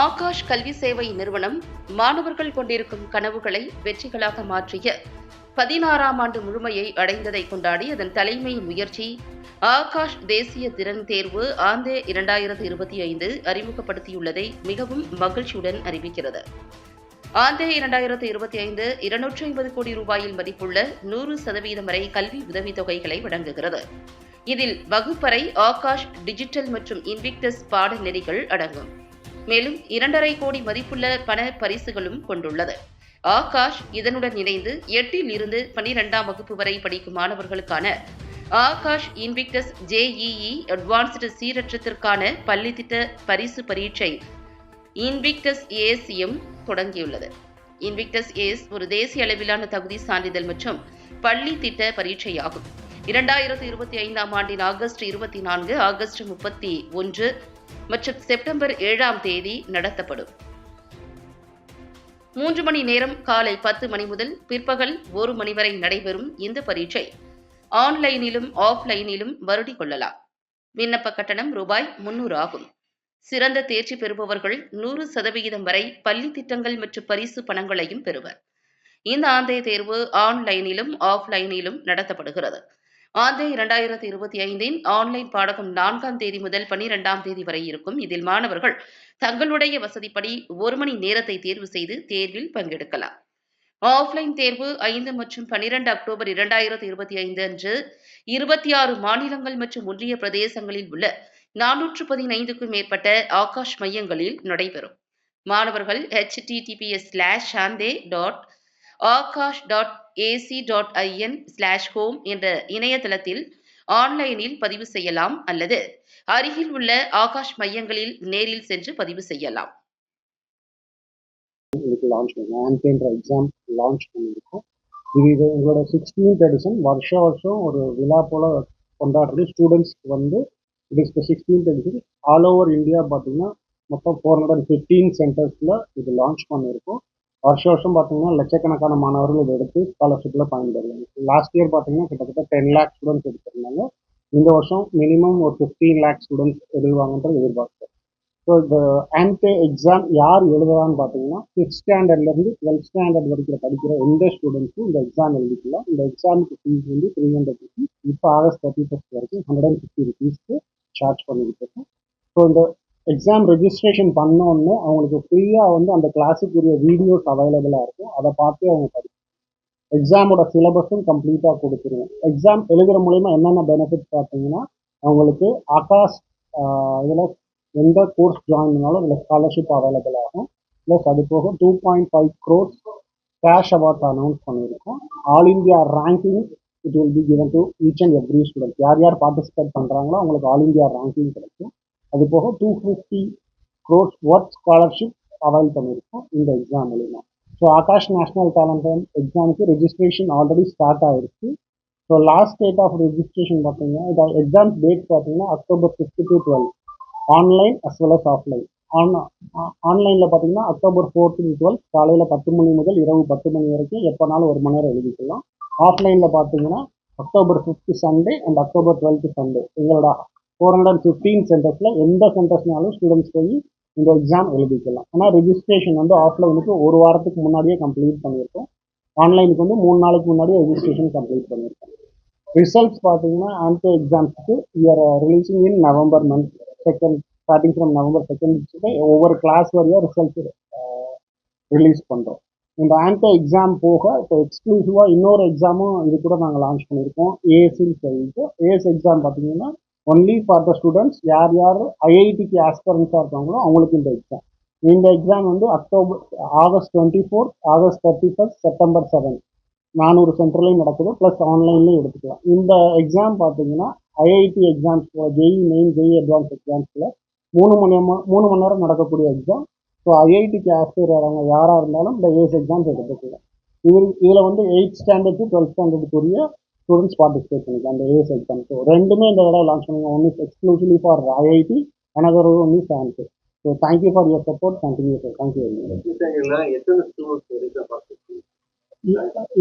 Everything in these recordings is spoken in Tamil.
ஆகாஷ் கல்வி சேவை நிறுவனம் மாணவர்கள் கொண்டிருக்கும் கனவுகளை வெற்றிகளாக மாற்றிய 16ஆம் ஆண்டு முழுமையை அடைந்ததை கொண்டாடி அதன் தலைமை முயற்சி ஆகாஷ் தேசிய திறன் தேர்வு ஆந்தே 2025 அறிமுகப்படுத்தியுள்ளதை மிகவும் மகிழ்ச்சியுடன் அறிவிக்கிறது. ஆந்தே 2025 250 கோடி ரூபாயில் மதிப்புள்ள 100% வரை கல்வி உதவித்தொகைகளை வழங்குகிறது. இதில் வகுப்பறை, ஆகாஷ் டிஜிட்டல் மற்றும் இன்விக்டஸ் பாடநெறிகள் அடங்கும். மேலும் 2.5 கோடி மதிப்புள்ள பண பரிசுகளும் கொண்டுள்ளது. ஆகாஷ் இதனுடன் இணைந்து 8ல் இருந்து 12ஆம் வகுப்பு வரை படிக்கும் மாணவர்களுக்கான ஆகாஷ் இன்விக்டஸ் JEE அட்வான்ஸ்டு சீரற்றத்திற்கான பள்ளி திட்ட பரிசு பரீட்சை இன்விக்டஸ் ஏசியும் தொடங்கியுள்ளது. இன்விக்டஸ் ஏஸ் ஒரு தேசிய அளவிலான தகுதி சான்றிதழ் மற்றும் பள்ளி திட்ட பரீட்சையாகும். 2025ஆம் ஆண்டின் ஆகஸ்ட் 24, ஆகஸ்ட் 31 மற்றும் செப்டம்பர் 7ஆம் தேதி நடத்தப்படும். 3 மணி நேரம் காலை 10 மணி முதல் பிற்பகல் 1 மணி வரை நடைபெறும் இந்த பரீட்சை ஆன்லைனிலும் ஆஃப்லைனிலும் வருடிக் கொள்ளலாம். விண்ணப்ப கட்டணம் ரூபாய் 300 ஆகும். சிறந்த தேர்ச்சி பெறுபவர்கள் 100% வரை பள்ளி திட்டங்கள் மற்றும் பரிசு பணங்களையும் பெறுவர். இந்த ஆந்தே தேர்வு ஆன்லைனிலும் ஆஃப்லைனிலும் நடத்தப்படுகிறது. ஆந்தே 2025 ஆன்லைன் பாடகம் 4ஆம் தேதி முதல் 12ஆம் தேதி வரை இருக்கும். இதில் மாணவர்கள் தங்களுடைய வசதிப்படி 1 மணி நேரத்தை தேர்வு செய்து தேர்வில் பங்கெடுக்கலாம். ஆஃப்லைன் தேர்வு 5 மற்றும் 12 அக்டோபர் 2025 அன்று 26 மாநிலங்கள் மற்றும் ஒன்றிய பிரதேசங்களில் உள்ள 415க்கும் மேற்பட்ட ஆகாஷ் மையங்களில் நடைபெறும். மாணவர்கள் https://akash.ac.in/home என்ற இணையதளத்தில் ஆன்லைனில் பதிவு செய்யலாம் அல்லது அருகில் உள்ள ஆகாஷ் மையங்களில் நேரில் சென்று பதிவு செய்யலாம். எக்ஸாம் லான்ச் பண்ணியிருக்கோம். இது எங்களோட 16th எடிஷன். வருஷம் ஒரு விழா போல கொண்டாடுறது. ஸ்டூடெண்ட்ஸ்க்கு வந்து இது 16th edition. All over India பார்த்தீங்கன்னா மொத்தம் 415 சென்டர்ஸில் இது லான்ச் பண்ணியிருக்கோம். வருஷம் பார்த்தீங்கன்னா லட்சக்கணக்கான மாணவர்கள் இதை எடுத்து ஸ்காலர்ஷிப்பில் பயன்பெறுவாங்க. லாஸ்ட் இயர் பார்த்தீங்கன்னா கிட்டத்தட்ட 10 lakh ஸ்டூடெண்ட்ஸ் எடுத்திருந்தாங்க. இந்த வருஷம் மினிமம் ஒரு 15 lakh ஸ்டூடெண்ட்ஸ் எழுதுவாங்கன்றது எதிர்பார்க்குறோம். ஸோ இந்த ஆன்டே எக்ஸாம் யார் எழுதுறான்னு பார்த்தீங்கன்னா 5th ஸ்டாண்டர்ட்லேருந்து 12th ஸ்டாண்டர்ட் வரைக்கும் படிக்கிற எந்த ஸ்டூடெண்ட்ஸும் இந்த எக்ஸாம் எழுதிக்கலாம். இந்த எக்ஸாமுக்கு ஃபீஸ் வந்து 300 rupees. இப்போ ஆகஸ்ட் 31 வரைக்கும் 150 rupeesக்கு சார்ஜ் பண்ணிக்கிட்டு இருக்கோம். ஸோ இந்த எக்ஸாம் ரெஜிஸ்ட்ரேஷன் பண்ணோடனே அவங்களுக்கு ஃப்ரீயாக வந்து அந்த கிளாஸுக்குரிய வீடியோஸ் அவைலபிளாக இருக்கும். அதை பார்த்து அவங்க படிக்கும். எக்ஸாமோட சிலபஸும் கம்ப்ளீட்டாக கொடுத்துருவோம். எக்ஸாம் எழுதுகிற மூலயமா என்னென்ன பெனிஃபிட்ஸ் பார்த்தீங்கன்னா அவங்களுக்கு ஆகாஷ் இதில் எந்த கோர்ஸ் ஜாயின் பண்ணாலும் இதில் ஸ்காலர்ஷிப் அவைலபிள் ஆகும். ப்ளஸ் அது போக 2.5 crores கேஷ் அவார்ட்ஸ் அனௌன்ஸ் பண்ணியிருக்கோம். All India ranking it will be given to each and every student. யார் யார் பார்ட்டிசிபேட் பண்ணுறாங்களோ அவங்களுக்கு ஆல் இந்தியா ரேங்கிங் கிடைக்கும். அது போக 250 crores ஒர்த் ஸ்காலர்ஷிப் அவைல் பண்ணியிருக்கோம் இந்த எக்ஸாம் மூலிமா. ஸோ ஆகாஷ் நேஷனல் டேலண்ட் எக்ஸாமுக்கு ரெஜிஸ்ட்ரேஷன் ஆல்ரெடி ஸ்டார்ட் ஆகிருக்கு. So last date of registration பார்த்தீங்கன்னா இந்த எக்ஸாம் டேட் பார்த்தீங்கன்னா October 5 to 12 online as well as offline. ஆன்லைனில் பார்த்தீங்கன்னா அக்டோபர் 4 to 12 காலையில் 10 மணி முதல் இரவு 10 மணி வரைக்கும் எப்போனாலும் 1 மணி நேரம் எழுதிக்கலாம். ஆஃப்லைனில் பார்த்தீங்கன்னா October 5 Sunday and October 12 Sunday எங்களோட 415 சென்டர்ஸில் எந்த சென்டர்ஸ்னாலும் ஸ்டூடெண்ட்ஸ் போய் இந்த எக்ஸாம் எழுதிக்கலாம். ஆனால் ரெஜிஸ்ட்ரேஷன் வந்து ஆஃப்லைனுக்கு 1 வாரத்துக்கு முன்னாடியே கம்ப்ளீட் பண்ணியிருக்கோம். ஆன்லைனுக்கு வந்து 3 நாளைக்கு முன்னாடியே ரெஜிஸ்ட்ரேஷன் கம்ப்ளீட் பண்ணியிருக்கோம். ரிசல்ட்ஸ் பார்த்தீங்கன்னா ஆன்டே எக்ஸாம்ஸுக்கு releasing in November month second. Starting from November 2 ஒவ்வொரு கிளாஸ் வரையாக ரிசல்ட்ஸ் ரிலீஸ் பண்ணுறோம். இந்த ஆன்டே எக்ஸாம் போக இப்போ எக்ஸ்க்ளூசிவாக இன்னொரு எக்ஸாமும் இது கூட நாங்கள் லான்ச் பண்ணியிருக்கோம். ஏஎஸ்ன்னு சொல்லிட்டு ஏஎஸ் எக்ஸாம் பார்த்தீங்கன்னா ஒன்லி ஃபார் த ஸ்டூடெண்ட்ஸ் யார் ஐஐடிக்கு ஆஸ்பரன்ஸாக இருக்காங்களோ அவங்களுக்கு இந்த எக்ஸாம். இந்த எக்ஸாம் வந்து ஆகஸ்ட் 24, ஆகஸ்ட் 31, செப்டம்பர் 7 400 சென்டர்லையும் நடக்குது. ப்ளஸ் ஆன்லைன்லேயும் எடுத்துக்கலாம். இந்த எக்ஸாம் பார்த்தீங்கன்னா IIT exams JEE main, JEE advance எக்ஸாம்ஸில் 3 மணி நேரம் நடக்கக்கூடிய எக்ஸாம். ஸோ ஐஐடிக்கு ஆஸ்பயர் ஆகிறவங்க யாராக இருந்தாலும் இந்த ஏஎஸ் எக்ஸாம்ஸ் எடுத்துக்கலாம். இதில் வந்து 8th ஸ்டாண்டர்ட் to 12th ஸ்டாண்டர்டுக்குரிய ஸ்டூடெண்ட்ஸ் பார்ட்டிசிபேட் பண்ணிக்கலாம் அந்த ஏஎஸ் எக்ஸாம். ஸோ ரெண்டுமே இந்த தடவை லான்ச் பண்ணுங்க. One is exclusively for IIT, another one is ANTE. So thank you for your support. Continue sir. Thank you very much.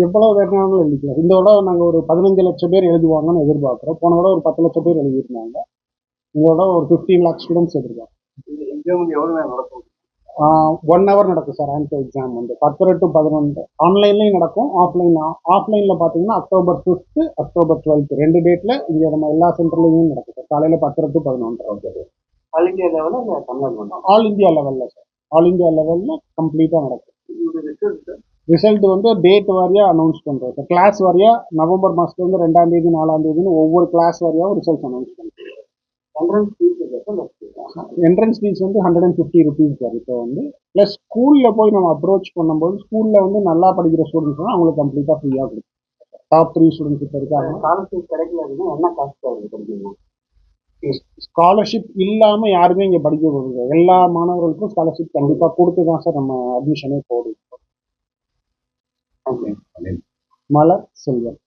எவ்வளோ வேணாலும் எழுதிக்கலாம். இந்த தடவை நாங்கள் ஒரு 15 லட்சம் பேர் எழுதுவாங்கன்னு எதிர்பார்க்குறோம். போன தடவை ஒரு 10 லட்சம் பேர் எழுதியிருந்தாங்க. இந்த தடவை ஒரு 15 lakh ஸ்டூடெண்ட்ஸ் எதிர்பார்க்குறோம். 1 hour நடக்கும் சார் ஆன்சர் எக்ஸாம் வந்து 10 to 11 ஆன்லைன்லேயும் நடக்கும் ஆஃப்லைனில் பார்த்தீங்கன்னா October 5th October 12th 2 டேட்டில் இங்கே நம்ம எல்லா சென்டர்லையும் நடக்கும் சார் காலையில் 10 to 11 ஆல் இந்தியா லெவலில் தமிழ்நாடு பண்ணோம். ஆல் இந்தியா லெவலில் சார் ஆல் இந்தியா லெவலில் கம்ப்ளீட்டாக நடக்கும். ரிசல்ட் வந்து டேட் வாரியாக அனௌன்ஸ் பண்ணுறோம் சார். கிளாஸ் வாரியாக நவம்பர் மாதத்துலேருந்து 2ஆம் தேதி 4ஆம் தேதினு ஒவ்வொரு கிளாஸ் வாரியாகவும் ரிசல்ட் அனௌன்ஸ் பண்ணுறோம். என்ட்ரன்ஸ் ஃபீஸ் வந்து 150 rupees சார். இப்போ வந்து ப்ளஸ் ஸ்கூலில் போய் நம்ம அப்ரோச் பண்ணும்போது ஸ்கூலில் வந்து நல்லா படிக்கிற ஸ்டூடெண்ட்ஸ்னால் அவங்களுக்கு கம்ப்ளீட்டாக ஃப்ரீயாக கொடுக்கும். டாப் 3 ஸ்டூடெண்ட்ஸ் இப்போ இருக்காங்க. ஸ்காலர்ஷிப் கிடைக்கல அப்படின்னா என்ன காஸ்ட் ஆகுது படிக்கணும்? ஸ்காலர்ஷிப் இல்லாமல் யாருமே இங்கே படிக்க போகுது. எல்லா மாணவர்களுக்கும் ஸ்காலர்ஷிப் கண்டிப்பாக கொடுத்து தான் சார் நம்ம அட்மிஷனே போடுவோம். ஓகே. மலர் செல்வன்.